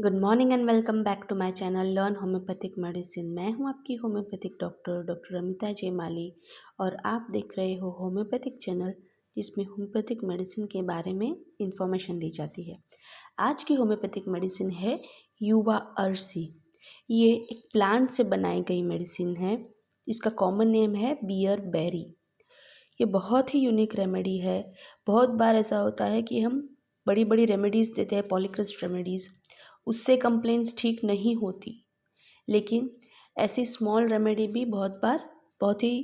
Good morning and welcome back to my channel learn homeopathic medicine. मैं हूं आपकी homeopathic doctor Amita J Mali और आप देख रहे हो होम्योपैथिक चैनल जिसमें होम्योपैथिक मेडिसिन के बारे में इंफॉर्मेशन दी जाती है। आज की होम्योपैथिक मेडिसिन है युवा अर्सी। ये एक प्लांट से बनाई गई मेडिसिन है। इसका कॉमन नेम है बियर बेरी। ये बहुत ही यूनिक रेमेडी है। बहुत बार ऐसा होता है कि हम बड़ी बड़ी रेमेडीज़ देते हैं, पॉलीक्रिस्ट रेमेडीज़, उससे कंप्लेंट्स ठीक नहीं होती, लेकिन ऐसी स्मॉल रेमेडी भी बहुत बार बहुत ही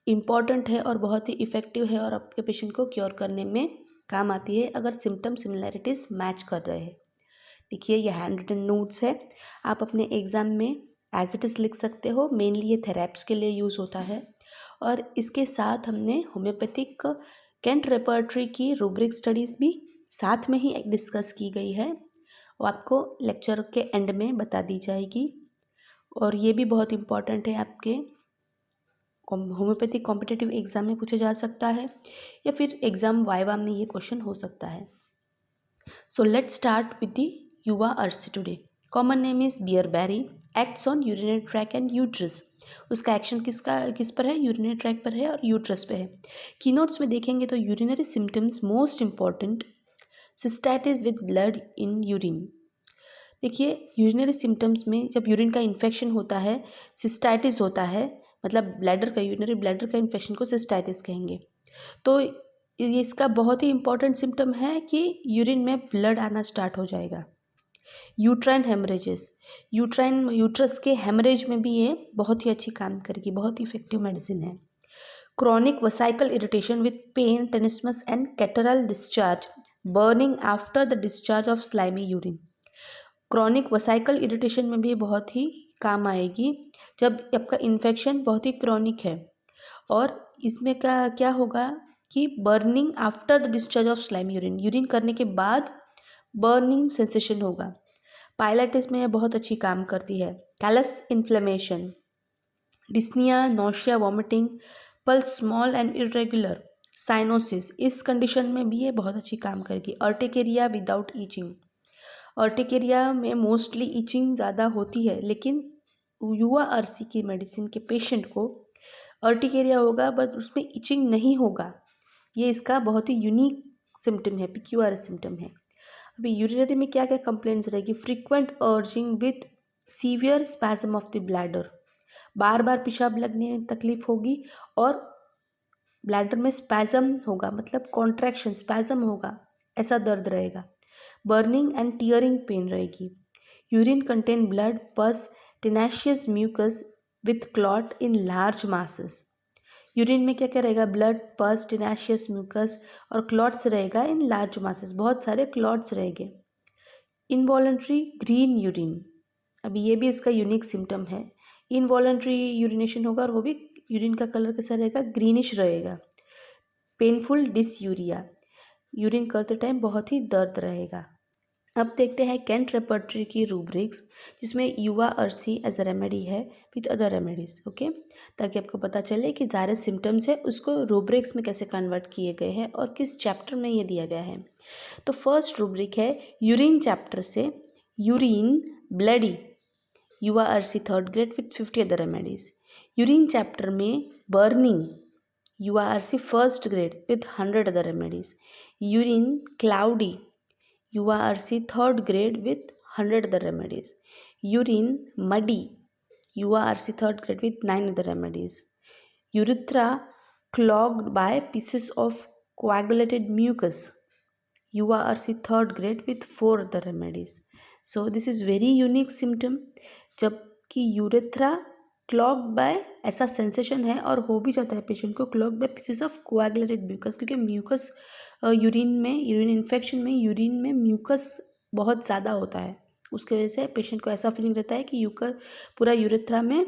इम्पॉर्टेंट है और बहुत ही इफ़ेक्टिव है और आपके पेशेंट को क्योर करने में काम आती है अगर सिम्टम सिमिलैरिटीज़ मैच कर रहे हैं। देखिए, ये हैंड रिटन नोट्स है। आप अपने एग्ज़ाम में एज इट इज़ लिख सकते हो। मेनली ये थेरेप्स के लिए यूज़ होता है और इसके साथ हमने होम्योपैथिक कैंट रेपर्टरी की रूब्रिक स्टडीज़ भी साथ में ही डिस्कस की गई है, वो आपको लेक्चर के एंड में बता दी जाएगी। और ये भी बहुत इम्पॉर्टेंट है, आपके होम्योपैथिक कॉम्पिटिटिव एग्ज़ाम में पूछा जा सकता है या फिर एग्ज़ाम वाइवा में ये क्वेश्चन हो सकता है। So let's start with the uva ursi today. Common name is bearberry, acts on urinary tract and uterus. उसका एक्शन किस पर है? यूरिनरी ट्रैक पर है और यूट्रस पे है। कीनोट्स में देखेंगे तो urinary symptoms most important, cystitis with blood in urine. देखिए, यूरिनरी सिम्टम्स में जब यूरिन का इन्फेक्शन होता है, सिस्टाइटिस होता है, मतलब ब्लैडर का, यूरिनरी ब्लैडर का इन्फेक्शन को सिस्टाइटिस कहेंगे। तो ये इसका बहुत ही इंपॉर्टेंट सिम्टम है कि यूरिन में ब्लड आना स्टार्ट हो जाएगा। यूट्राइन हेमरेजेस, यूट्रस के हेमरेज में भी ये बहुत ही अच्छी काम करेगी, बहुत ही इफेक्टिव मेडिसिन है। Chronic vesical irritation with pain, tenesmus and catarrhal discharge, burning after the discharge of slimy urine. Chronic vesical irritation में भी बहुत ही काम आएगी जब आपका इन्फेक्शन बहुत ही क्रॉनिक है। और इसमें क्या होगा कि burning after the discharge of slime urine, urine करने के बाद बर्निंग सेंसेशन होगा। पायलाइटिस में यह बहुत अच्छी काम करती है। Callous inflammation, dyspnoea, nausea, vomiting, pulse small and irregular, cyanosis, इस कंडीशन में भी ये बहुत अच्छी काम करेगी। अर्टिकेरिया विदाउट ईचिंग, अर्टिकेरिया में मोस्टली ईचिंग ज़्यादा होती है, लेकिन युवा अर्सी की मेडिसिन के पेशेंट को अर्टिकेरिया होगा बट उसमें ईचिंग नहीं होगा। ये इसका बहुत ही यूनिक सिम्टम है, पिक्यूआर सिम्टम है। अभी यूरिनरी में क्या क्या कंप्लेंट्स रहेगी? Frequent urging with severe spasm of the bladder, बार बार पेशाब लगने में तकलीफ होगी और ब्लैडर में स्पैज्म होगा, मतलब कॉन्ट्रैक्शन, स्पैज्म होगा, ऐसा दर्द रहेगा। बर्निंग एंड टीयरिंग पेन रहेगी। Urine contain blood, pus, tenacious mucus with clot in large masses. Urine में क्या क्या रहेगा? ब्लड, पस, टेनाशियस म्यूकस और क्लॉट्स रहेगा इन लार्ज मासेस, बहुत सारे क्लॉट्स रहेंगे। इनवॉलंटरी ग्रीन यूरिन, अभी ये भी इसका यूनिक सिम्टम है। इनवॉलंटरी यूरिनेशन होगा और वो भी यूरिन का कलर कैसा रहेगा? ग्रीनिश रहेगा। पेनफुल डिसयूरिया, यूरिन करते टाइम बहुत ही दर्द रहेगा। अब देखते हैं कैंट रेपर्टरी की रूब्रिक्स, जिसमें युवा अर्सी एज अ रेमेडी है विथ अदर रेमेडीज़। ओके, ताकि आपको पता चले कि ज़्यादा सिम्टम्स है उसको रूब्रिक्स में कैसे कन्वर्ट किए गए हैं और किस चैप्टर में ये दिया गया है। तो फर्स्ट रूब्रिक है यूरिन चैप्टर से, urine bloody, uva ursi third grade with 50 other remedies. Urine chapter में burning, uva ursi first grade with 100 other remedies. Urine cloudy, uva ursi third grade with 100 other remedies. Urine muddy, uva ursi third grade with 9 other remedies. Urethra clogged by pieces of coagulated mucus, URC third grade with 4 other remedies. So this is very unique symptom, जबकि urethra clog by ऐसा sensation है और हो भी जाता है patient को clog by pieces of coagulated mucus, क्योंकि म्यूकस यूरिन इन्फेक्शन में यूरिन में म्यूकस बहुत ज़्यादा होता है। उसके वजह से पेशेंट को ऐसा फीलिंग रहता है कि पूरा यूरेथ्रा में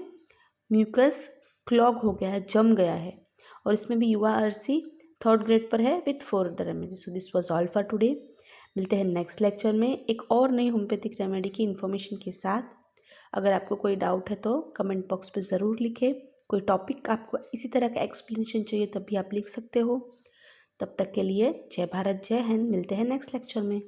म्यूकस क्लॉग हो गया है, जम गया है। और इसमें भी युवा अर्सी थर्ड ग्रेड पर है with 4 other remedy. So this was all for today. मिलते हैं नेक्स्ट लेक्चर में एक और नई होम्योपैथिक रेमेडी की इन्फॉर्मेशन के साथ। अगर आपको कोई डाउट है तो कमेंट बॉक्स पे ज़रूर लिखें। कोई टॉपिक आपको इसी तरह का एक्सप्लेनेशन चाहिए तब भी आप लिख सकते हो। तब तक के लिए जय भारत, जय हिंद। मिलते हैं नेक्स्ट लेक्चर में।